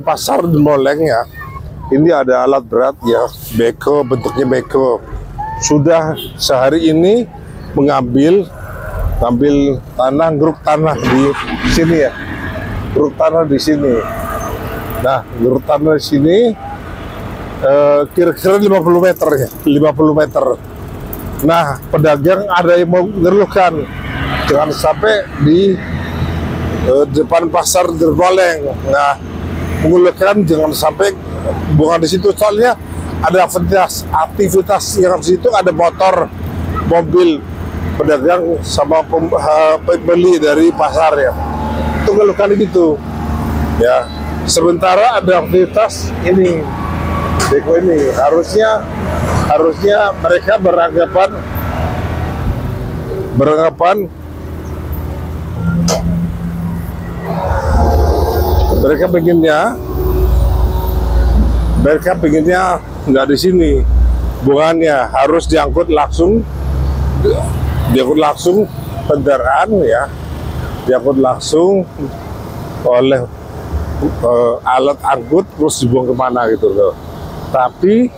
Pasar Demoleng ya, ini ada alat berat ya, beko, bentuknya beko. Sudah sehari ini mengambil tanah, geruk tanah di sini ya, geruk tanah di sini. Nah, geruk tanah di sini kira-kira 50 meter ya, 50 meter. Nah, pedagang ada yang mau mengeluhkan, jangan sampai di depan pasar Demoleng. Nah, mengeluhkan jangan sampai bukan di situ, soalnya ada aktivitas yang di situ, ada motor, mobil, pedagang sama pembeli dari pasar ya. Itu ngeluhkan gitu ya. Sementara ada aktivitas ini, beko ini harusnya mereka beranggapan mereka pengennya nggak di sini, bukannya harus diangkut langsung kendaraan ya, diangkut langsung oleh alat angkut terus dibuang kemana gitu loh. Tapi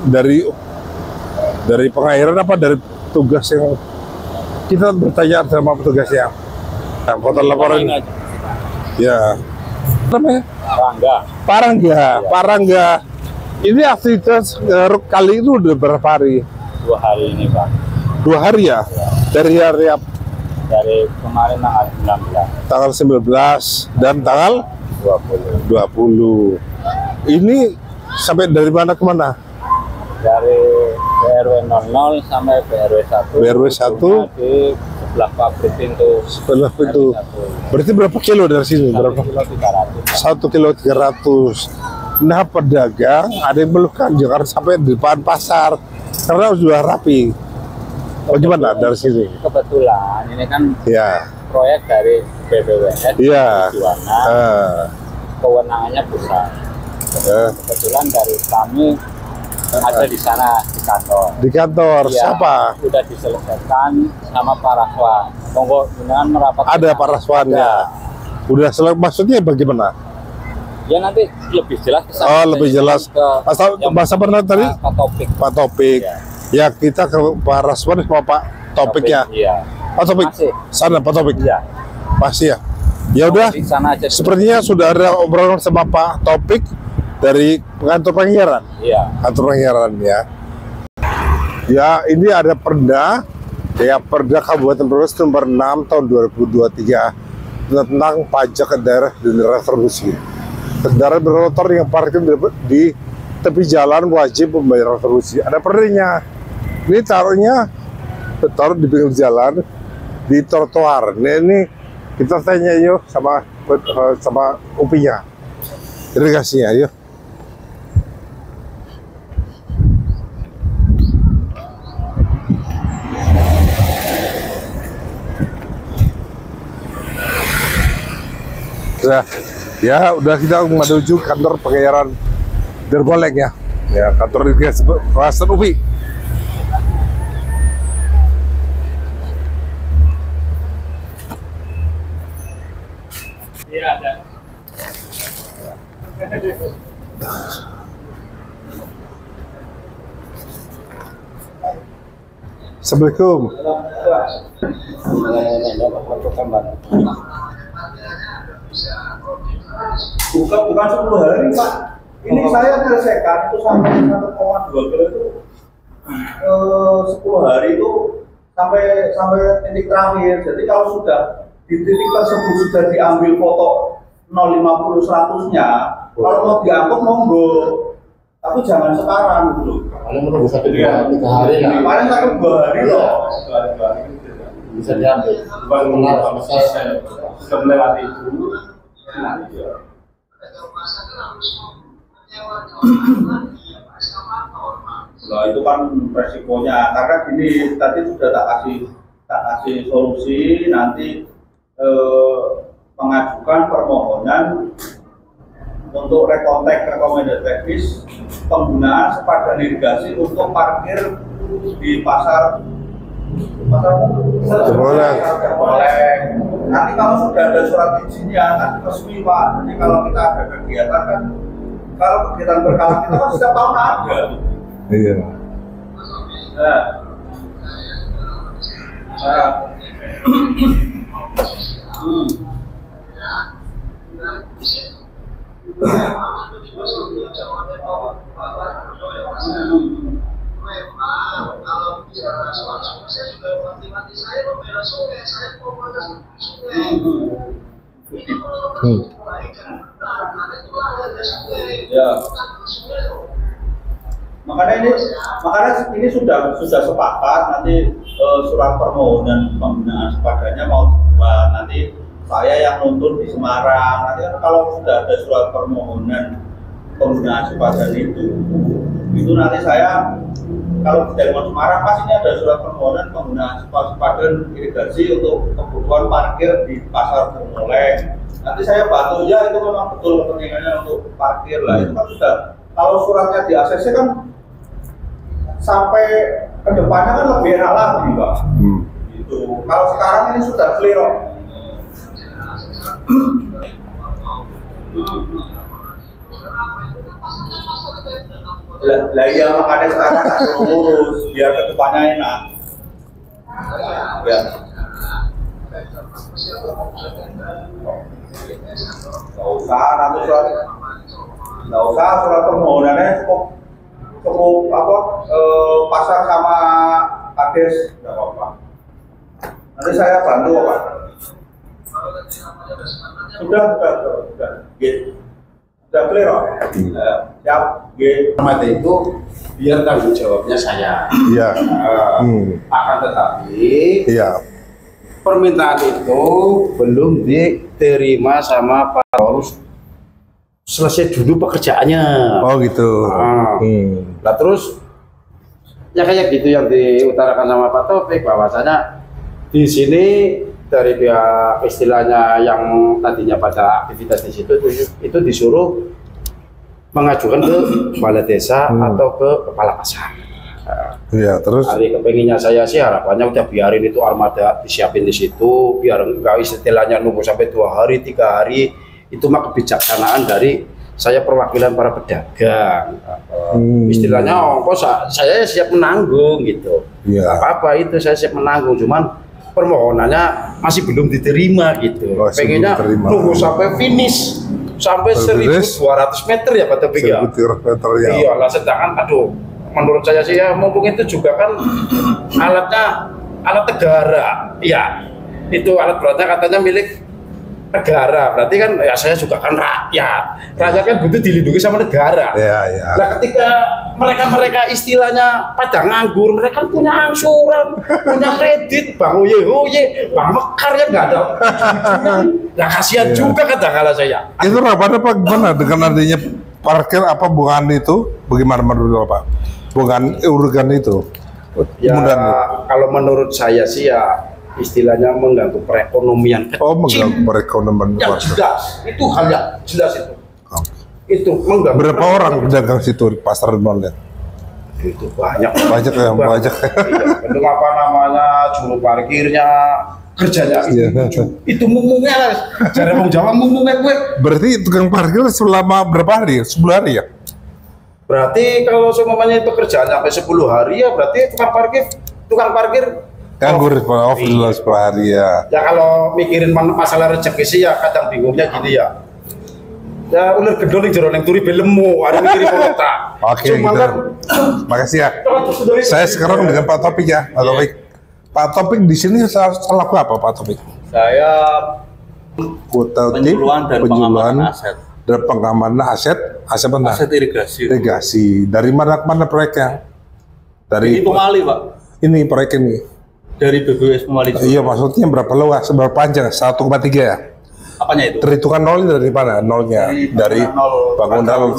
dari pengairan apa dari tugas yang kita bertanya sama petugasnya. Nah, foto laporan ya, namanya Parangga. Ini aktivitas kali itu udah berapa hari? 2 hari ini, Pak. 2 hari ya? Dari hari apa? Dari kemarin tanggal 19 dan tanggal 20. Ini sampai dari mana ke mana? Dari BRW 00 sampai BRW 1. BRW 1 di sebelah pabrik pintu. Sebelah pintu. Berarti berapa kilo dari sini? 1 Berapa? kilo 300. 1 kilo 300. Nah, pedagang ada yang melukan jangan sampai di depan pasar karena sudah rapi. Bagaimana dari sini? Kebetulan ini kan Ya. proyek dari BPWS. Iya. Juwana, kewenangannya pusat. Kebetulan dari kami ada di sana di kantor. Di kantor Ya, siapa? sudah diselesaikan sama Pak Raswan. Monggo dengan merapat. Ada Pak Raswannya. Udah maksudnya bagaimana? Ya nanti lebih jelas. Oh, lebih jelas. Masa pernah tadi? Pak Topik. Pak Topik. Ya, kita ke Pak Raswan sama Pak Topik ya. Iya. Pak Topik. Masih. Sana Pak Topik. Iya. Pasti ya. Ya udah. Di sana aja. Sepertinya sudah ada obrolan sama Pak Topik dari kantor pengairan. Iya. Kantor pengairan ya. Ya, ini ada Perda ya, Perda Kabupaten Brebes nomor 6 tahun 2023 tentang pajak daerah dan retribusi. Kendaraan bermotor yang parkir di tepi jalan wajib membayar retribusi. Ada perdanya. Ini taruh di pinggir jalan di trotoar. Nah, ini kita tanya yuk sama UPI-nya. Irigasinya yuk. Ya, udah kita menuju kantor pengairan Demoleng ya. Ya, kantor irigasi kawasan UPI. Iya, ada. Assalamualaikum. Bukan 10 hari, Pak. Ini saya selesaikan itu sampai 1,2 kilo itu 10 hari itu sampai titik terakhir. Jadi kalau sudah di titik tersebut sudah diambil foto 050 100-nya, kalau mau diangkut monggo. Tapi jangan sekarang dulu. Paling menunggu 1-2 hari lah. Paling 1-2 hari loh. Bisa diambil. Benar, selesai. Sudah melewati itu. Nah, itu kan resikonya karena gini, tadi sudah tak kasih solusi, nanti mengajukan permohonan untuk rekomendasi teknis penggunaan sepadan irigasi untuk parkir di pasar Demoleng. Nanti kalau sudah ada surat izinnya kan resmi Pak. Jadi kalau kita ada kegiatan kan, kalau kegiatan berkala kita kan setiap tahun ada. Iya. Nah. Nah. Ya. Makanya ini sudah sepakat nanti surat permohonan penggunaan sepadanya mau dibuat, nanti saya yang nuntun di Semarang. Nanti kan kalau sudah ada surat permohonan penggunaan sepadan itu nanti saya kalau di Dalman Semarang pas ini ada surat permohonan penggunaan sepadan irigasi untuk kebutuhan parkir di pasar Bungoleng. Nanti saya bantu ya, itu memang betul kepentingannya untuk parkir lah. Itu kan sudah, kalau suratnya di ACC kan sampai ke depannya kan lebih enak lagi Pak. Gitu. Kalau sekarang ini sudah clear. Lah iya, makanya sekarang urus biar ke depannya enak. Ya. Nggak usah surat permohonannya cukup pasar sama kades, nggak apa-apa. Nanti saya bantu Pak. Sudah. Sudah clear Pak. Siap. Mata itu biar tanggung jawabnya saya. Iya. Akan tetapi Iya. permintaan itu belum diterima sama Pak Torus. Selesai dulu pekerjaannya. Oh gitu. Nah terus ya kayak gitu yang diutarakan sama Pak Taufik bahwasanya di sini dari pihak istilahnya yang tadinya pada aktivitas di situ itu disuruh mengajukan ke kepala desa atau ke kepala pasar. Iya, terus Hari kepenginnya saya sih harapannya udah biarin itu armada disiapin di situ, biar enggak istilahnya nunggu sampai 2 hari 3 hari. Itu mah kebijaksanaan dari saya perwakilan para pedagang. Istilahnya saya siap menanggung gitu. Iya. Apa itu saya siap menanggung, cuman permohonannya masih belum diterima gitu. Pengennya nunggu sampai finish sampai 1.200 meter ya Pak Topik ya. 1.200 meter ya. Iya lah, sedangkan aduh menurut saya sih ya mumpung itu juga kan alatnya alat negara. Iya. Itu alat beratnya katanya milik negara, berarti kan ya saya juga kan rakyat kan butuh dilindungi sama negara. Iya. Nah ketika mereka istilahnya pada nganggur, mereka kan punya angsuran, punya kredit, Bang Oye, Bang Mekar ya nggak ada. Nah kasihan juga kadang-kala saya. Itu rapatnya Pak gimana dengan adanya parkir apa bungan itu? Bagaimana menurut Pak? Bungan urgen itu? Ya kalau menurut saya sih ya istilahnya mengganggu perekonomian kecil. Oh, mengganggu perekonomian yang jelas, itu hal yang jelas itu. Itu mengganggu. Berapa orang pedagang situ di pasar Bungoleng? Itu banyak ya, banyak. Untuk apa namanya juru parkirnya, kerjanya itu mumungnya lah. Cara orang Jawa mumungnya gue. Berarti tukang parkir selama berapa hari? 10 hari ya? Berarti kalau semuanya pekerjaan sampai 10 hari ya berarti tukang parkir Nganggur office 10 hari ya. Ya kalau mikirin masalah rezeki sih ya kadang bingungnya gini ya. Ya ular gedol yang jero ning turi belemu, ada mikirin kota. Oke, gitu. Makasih ya. Saya sekarang dengan Pak Topik ya, Pak Topik. Pak Topik di sini salah apa Pak Topik? Saya penjualan dan pengamanan aset. Dan pengamanan aset irigasi. Dari mana proyeknya? Dari ini Pemali Pak. Ini proyek ini. Dari BBWS Pemali. Iya, maksudnya berapa luas, berapa panjang? 1,3 ya? Apanya itu? Perhitungan nolnya dari mana? Nolnya dari bangunan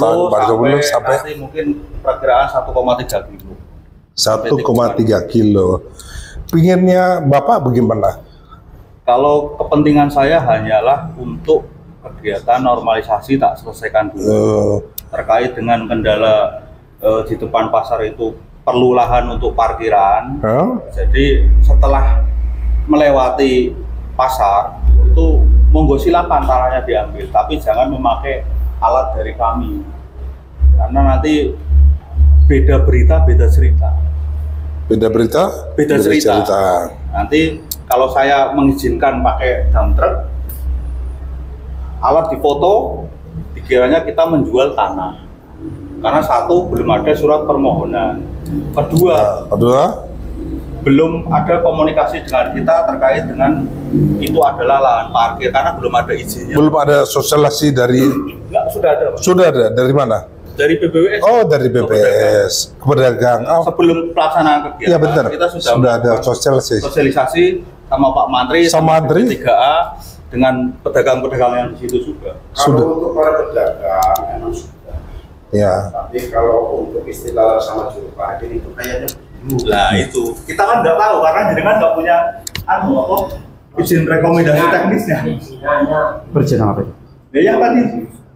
sampai mungkin perkiraan 1,3 kilo. 1,3 kilo. Pinginnya Bapak bagaimana? Kalau kepentingan saya hanyalah untuk kegiatan normalisasi tak selesaikan dulu. Terkait dengan kendala di depan pasar itu perlu lahan untuk parkiran. Jadi setelah melewati pasar itu monggo silakan tanahnya diambil, tapi jangan memakai alat dari kami, karena nanti beda berita beda cerita. Beda berita, Beda cerita. Nanti kalau saya mengizinkan pakai dump truck, alat difoto, dikiranya kita menjual tanah. Karena satu, belum ada surat permohonan. Kedua, belum ada komunikasi dengan kita terkait dengan itu adalah lahan parkir, karena belum ada izinnya. belum ada sosialisasi dari. Enggak, sudah ada, Pak. Sudah ada dari mana? Dari BPWS. Oh, dari BPS ke pedagang. Oh, Sebelum pelaksanaan kegiatan, iya benar. kita sudah ada melakukan sosialisasi. sosialisasi sama Pak Mantri, Sama Mantri? 3A dengan pedagang-pedagang yang di situ juga. Sudah. Kalau untuk para pedagang memang sudah. Ya. Tapi kalau untuk istilah sama juru parkir itu kayaknya Nah itu kita kan nggak tahu karena jadi kan nggak punya izin rekomendasi teknisnya. berjalan apa itu? Ya yang tadi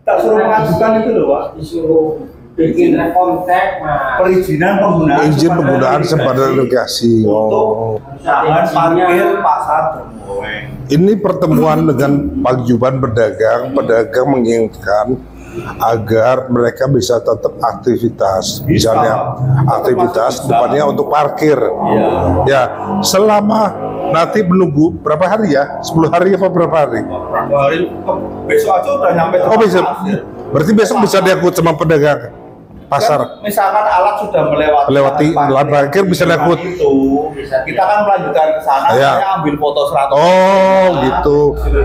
tak suruh mengajukan itu loh Pak. Disuruh bikin kontak, Mas. Perizinan penggunaan. Izin penggunaan sepada irigasi. Untuk lahan parkir pasar Dermoeng. Ini pertemuan dengan paguyuban pedagang menginginkan agar mereka bisa tetap aktivitas, misalnya aktivitas depannya untuk parkir. Ya, selama nanti menunggu berapa hari ya? 10 hari apa berapa hari? Berapa hari? Besok aja udah nyampe. Oh besok. Berarti besok bisa diangkut sama pedagang pasar. Kan, misalkan alat sudah Melewati lahan parkir bisa diangkut. Itu kita kan melanjutkan ke sana, Ya. saya ambil foto 100. Oh gitu.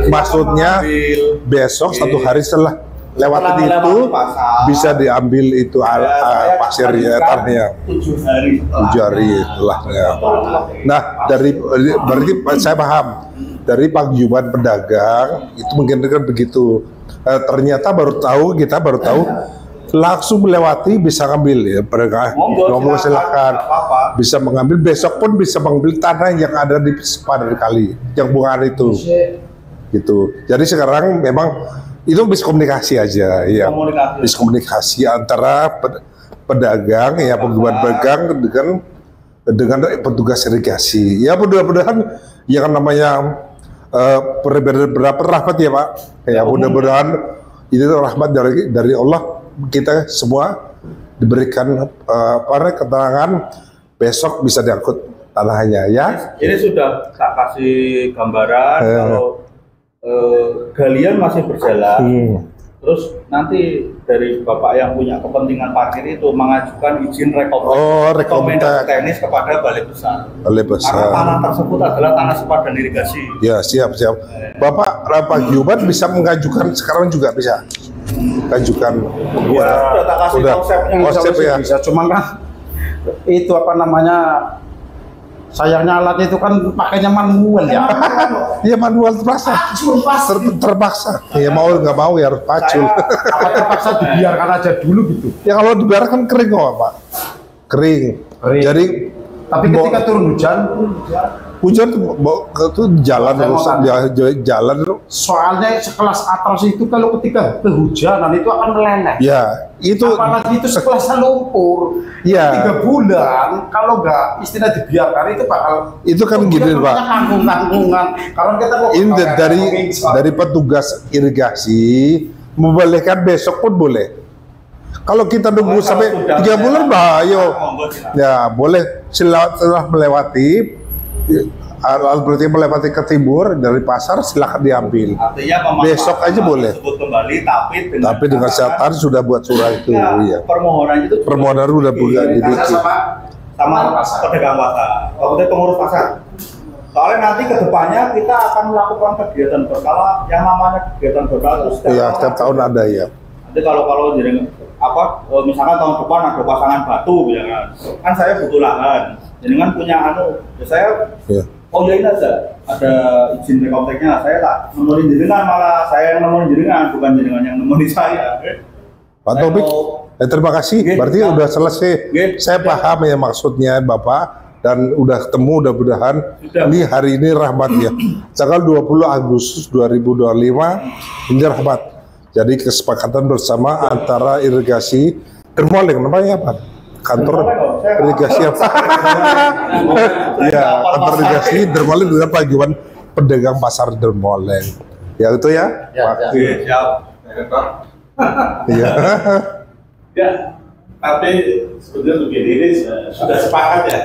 Maksudnya Ambil. besok 1 hari setelah lewatin Setelah itu melewati pasar, bisa diambil itu saya pasirnya, lanjutkan tanahnya. 7 hari setelah. 7 hari setelahnya. Nah, berarti saya paham dari paguyuban pedagang itu mungkin kan begitu. Ternyata kita baru tahu langsung melewati bisa ngambil ya pedagang. Ngomong silahkan bisa mengambil, besok pun bisa mengambil tanah yang ada di sepadan kali yang bungaan itu gitu. Jadi sekarang memang itu miskomunikasi aja ya, miskomunikasi antara pedagang ya, paguyuban pedagang dengan petugas irigasi ya. Mudah-mudahan yang namanya berapa rahmat ya Pak ya, mudah-mudahan itu rahmat dari Allah, kita semua diberikan keterangan besok bisa diangkut tanahnya ya. Ini sudah tak kasih gambaran kalau galian masih berjalan. Terus nanti dari Bapak yang punya kepentingan parkir itu mengajukan izin rekomendasi teknis kepada Balai Besar. Karena tanah tersebut adalah tanah sepadan irigasi. Ya, siap. Bapak paguyuban bisa mengajukan sekarang juga bisa. Ajukan. Ya, sudah tak kasih konsep ya. Bisa, cuma kan itu apa namanya, sayangnya alat itu kan pakainya manual ya. Iya manual terpaksa. Ya mau nggak mau ya harus pacul. Apa terpaksa dibiarkan aja dulu gitu. Ya kalau dibiarkan kering kok Pak. Kering. Jadi tapi ketika turun hujan itu jalan terus jalan. Soalnya sekelas atras itu kalau ketika kehujanan itu akan meleleh. Ya itu. Apalagi itu sekelas lumpur. Ya. 3 bulan kalau nggak istilah dibiarkan itu bakal. Itu kan gini Pak. Tanggungan. Kalau kita ini dari petugas irigasi membolehkan besok pun boleh. Kalau kita nunggu sampai 3 bulan ayo ya boleh setelah melewati berarti melewati ke timur dari pasar silahkan diambil. Artinya besok aja boleh. Kembali tapi dengan catatan sudah buat surat itu. Ya. Permohonan udah dibikin sama pedagang pasar, kemudian pengurus pasar. Soalnya nanti kedepannya kita akan melakukan kegiatan berkala yang namanya kegiatan berkala itu setiap tahun ada ya. Nanti kalau jadi misalkan tahun depan ada pasangan batu misalkan, kan saya butuh lahan, jenengan punya saya ini aja ada izin rekomendasinya, saya tak nemuin jenengan, malah saya yang nemuin jenengan, bukan jenengan yang nemuin saya. Pak Taufik, terima kasih, berarti udah selesai. Saya paham ya maksudnya Bapak, dan udah ketemu mudah-mudahan ini hari ini rahmat ya. Tanggal 20 Agustus 2025 ini rahmat. Jadi kesepakatan bersama antara irigasi Dermoeng, namanya apa? Kantor irigasi apa? Ya, kantor irigasi Dermoeng dengan paguyuban pedagang pasar Dermoleng. Ya itu ya. Ya, Pak. ya. Siap. Iya. Ya, tapi sebetulnya begini ini sudah sepakat ya.